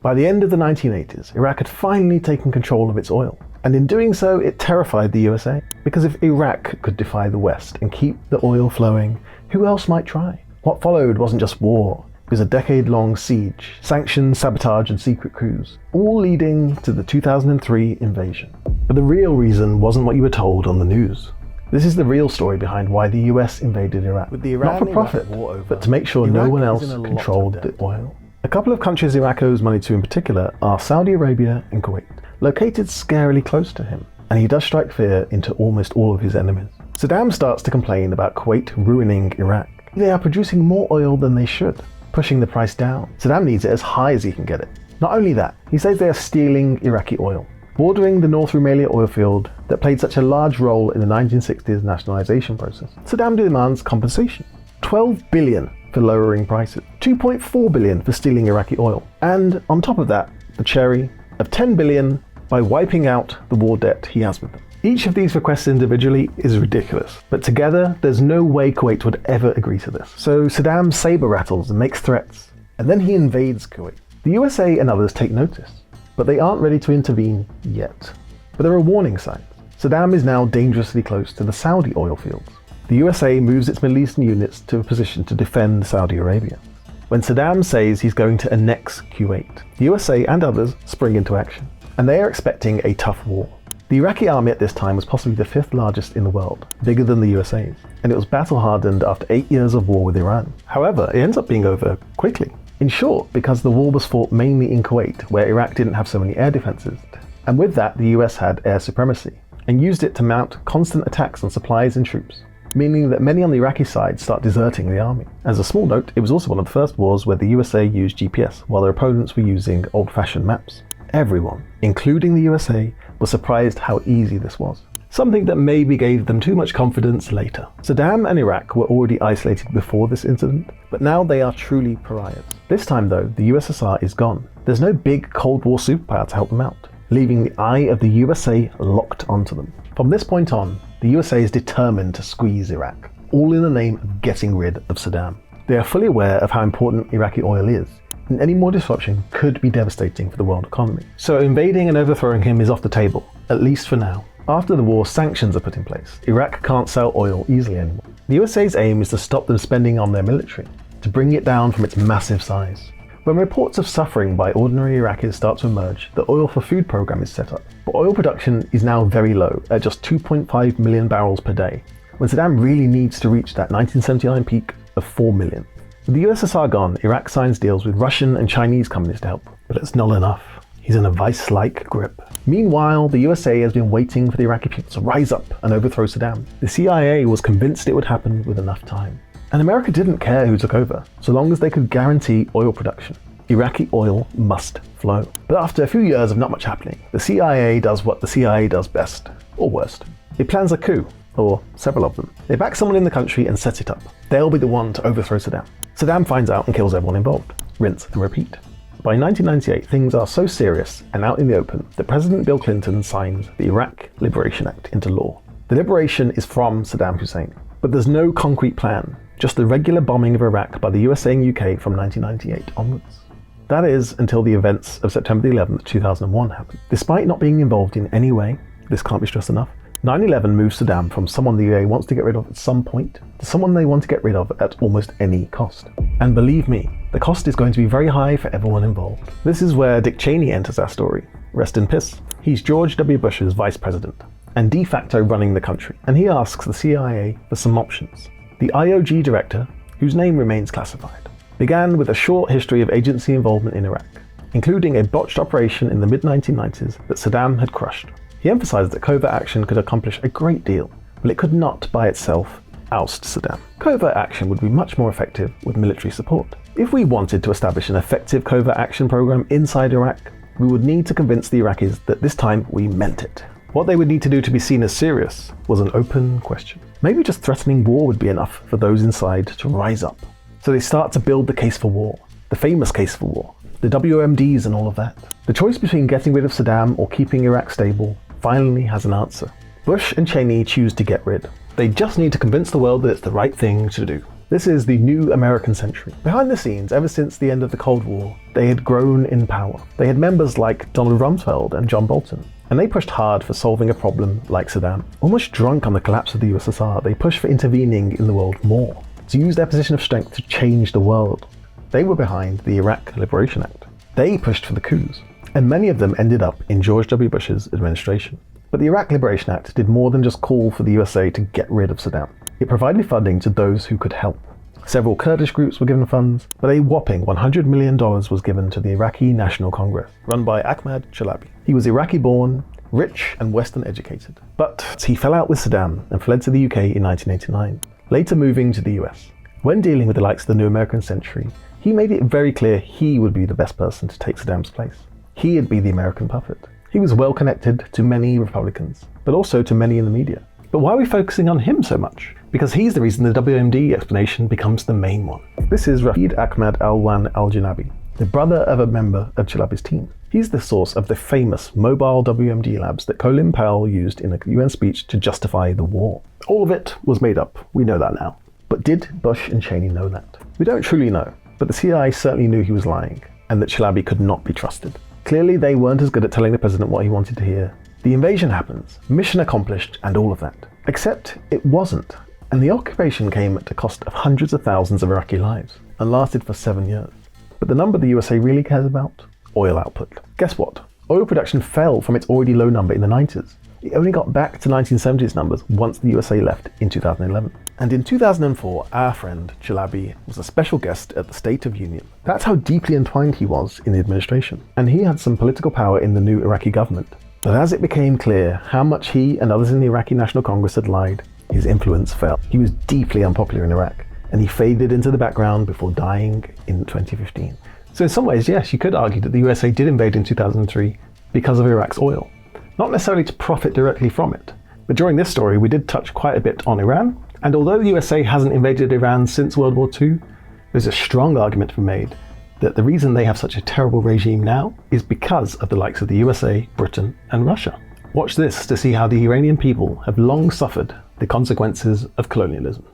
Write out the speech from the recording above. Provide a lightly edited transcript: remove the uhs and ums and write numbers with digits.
By the end of the 1980s, Iraq had finally taken control of its oil. And in doing so, it terrified the USA. Because if Iraq could defy the West and keep the oil flowing, who else might try? What followed wasn't just war. It was a decade-long siege, sanctions, sabotage, and secret coups, all leading to the 2003 invasion. But the real reason wasn't what you were told on the news. This is the real story behind why the US invaded Iraq. Not for profit, but to make sure no one else controlled the oil. A couple of countries Iraq owes money to in particular are Saudi Arabia and Kuwait, located scarily close to him, and he does strike fear into almost all of his enemies. Saddam starts to complain about Kuwait ruining Iraq. They are producing more oil than they should, pushing the price down. Saddam needs it as high as he can get it. Not only that, he says they are stealing Iraqi oil, bordering the North Rumelia oil field that played such a large role in the 1960s nationalization process. Saddam demands compensation. $12 billion for lowering prices, $2.4 billion for stealing Iraqi oil, and on top of that, the cherry of $10 billion by wiping out the war debt he has with them. Each of these requests individually is ridiculous, but together there's no way Kuwait would ever agree to this. So Saddam saber rattles and makes threats, and then he invades Kuwait. The USA and others take notice, but they aren't ready to intervene yet. But there are warning signs. Saddam is now dangerously close to the Saudi oil fields. The USA moves its Middle Eastern units to a position to defend Saudi Arabia. When Saddam says he's going to annex Kuwait, the USA and others spring into action, and they are expecting a tough war. The Iraqi army at this time was possibly the 5th largest in the world, bigger than the USA's, and it was battle-hardened after 8 years of war with Iran. However, it ends up being over quickly. In short, because the war was fought mainly in Kuwait, where Iraq didn't have so many air defenses, and with that the US had air supremacy, and used it to mount constant attacks on supplies and troops, meaning that many on the Iraqi side start deserting the army. As a small note, it was also one of the first wars where the USA used GPS, while their opponents were using old-fashioned maps. Everyone, including the USA, was surprised how easy this was. Something that maybe gave them too much confidence later. Saddam and Iraq were already isolated before this incident, but now they are truly pariahs. This time though, the USSR is gone. There's no big Cold War superpower to help them out, leaving the eye of the USA locked onto them. From this point on, the USA is determined to squeeze Iraq, all in the name of getting rid of Saddam. They are fully aware of how important Iraqi oil is, and any more disruption could be devastating for the world economy. So invading and overthrowing him is off the table, at least for now. After the war, sanctions are put in place. Iraq can't sell oil easily anymore. The USA's aim is to stop them spending on their military, to bring it down from its massive size. When reports of suffering by ordinary Iraqis start to emerge, the Oil for Food program is set up. But oil production is now very low, at just 2.5 million barrels per day, when Saddam really needs to reach that 1979 peak of 4 million. With the USSR gone, Iraq signs deals with Russian and Chinese companies to help, but it's not enough. He's in a vice-like grip. Meanwhile, the USA has been waiting for the Iraqi people to rise up and overthrow Saddam. The CIA was convinced it would happen with enough time. And America didn't care who took over, so long as they could guarantee oil production. Iraqi oil must flow. But after a few years of not much happening, the CIA does what the CIA does best, or worst. It plans a coup, or several of them. They back someone in the country and set it up. They'll be the one to overthrow Saddam. Saddam finds out and kills everyone involved. Rinse and repeat. By 1998, things are so serious and out in the open that President Bill Clinton signs the Iraq Liberation Act into law. The liberation is from Saddam Hussein, but there's no concrete plan, just the regular bombing of Iraq by the USA and UK from 1998 onwards. That is until the events of September 11th, 2001 happened. Despite not being involved in any way, this can't be stressed enough, 9/11 moves Saddam from someone the UAE wants to get rid of at some point to someone they want to get rid of at almost any cost. And believe me, the cost is going to be very high for everyone involved. This is where Dick Cheney enters our story. Rest in peace. He's George W. Bush's vice president and de facto running the country, and he asks the CIA for some options. The IOG director, whose name remains classified, began with a short history of agency involvement in Iraq, including a botched operation in the mid-1990s that Saddam had crushed. He emphasized that covert action could accomplish a great deal, but it could not by itself oust Saddam. Covert action would be much more effective with military support. If we wanted to establish an effective covert action program inside Iraq, we would need to convince the Iraqis that this time we meant it. What they would need to do to be seen as serious was an open question. Maybe just threatening war would be enough for those inside to rise up. So they start to build the case for war, the famous case for war, the WMDs and all of that. The choice between getting rid of Saddam or keeping Iraq stable finally has an answer. Bush and Cheney choose to get rid. They just need to convince the world that it's the right thing to do. This is the new American century. Behind the scenes, ever since the end of the Cold War, they had grown in power. They had members like Donald Rumsfeld and John Bolton, and they pushed hard for solving a problem like Saddam. Almost drunk on the collapse of the USSR, they pushed for intervening in the world more, to use their position of strength to change the world. They were behind the Iraq Liberation Act. They pushed for the coups, and many of them ended up in George W. Bush's administration. But the Iraq Liberation Act did more than just call for the USA to get rid of Saddam. It provided funding to those who could help. Several Kurdish groups were given funds, but a whopping $100 million was given to the Iraqi National Congress, run by Ahmad Chalabi. He was Iraqi-born, rich and Western educated. But he fell out with Saddam and fled to the UK in 1989, later moving to the US. When dealing with the likes of the new American century, he made it very clear he would be the best person to take Saddam's place. He'd be the American puppet. He was well connected to many Republicans, but also to many in the media. But why are we focusing on him so much? Because he's the reason the WMD explanation becomes the main one. This is Rafid Ahmad Alwan al-Janabi, the brother of a member of Chalabi's team. He's the source of the famous mobile WMD labs that Colin Powell used in a UN speech to justify the war. All of it was made up, we know that now. But did Bush and Cheney know that? We don't truly know, but the CIA certainly knew he was lying, and that Chalabi could not be trusted. Clearly they weren't as good at telling the president what he wanted to hear. The invasion happens, mission accomplished, and all of that. Except it wasn't, and the occupation came at the cost of hundreds of thousands of Iraqi lives, and lasted for 7 years. But the number the USA really cares about? Oil output. Guess what? Oil production fell from its already low number in the 90s. It only got back to 1970s numbers once the USA left in 2011. And in 2004, our friend Chalabi was a special guest at the State of Union. That's how deeply entwined he was in the administration. And he had some political power in the new Iraqi government. But as it became clear how much he and others in the Iraqi National Congress had lied, his influence fell. He was deeply unpopular in Iraq, and he faded into the background before dying in 2015. So in some ways, yes, you could argue that the USA did invade in 2003 because of Iraq's oil. Not necessarily to profit directly from it. But during this story, we did touch quite a bit on Iran, and although the USA hasn't invaded Iran since World War II, there's a strong argument to be made that the reason they have such a terrible regime now is because of the likes of the USA, Britain, and Russia. Watch this to see how the Iranian people have long suffered the consequences of colonialism.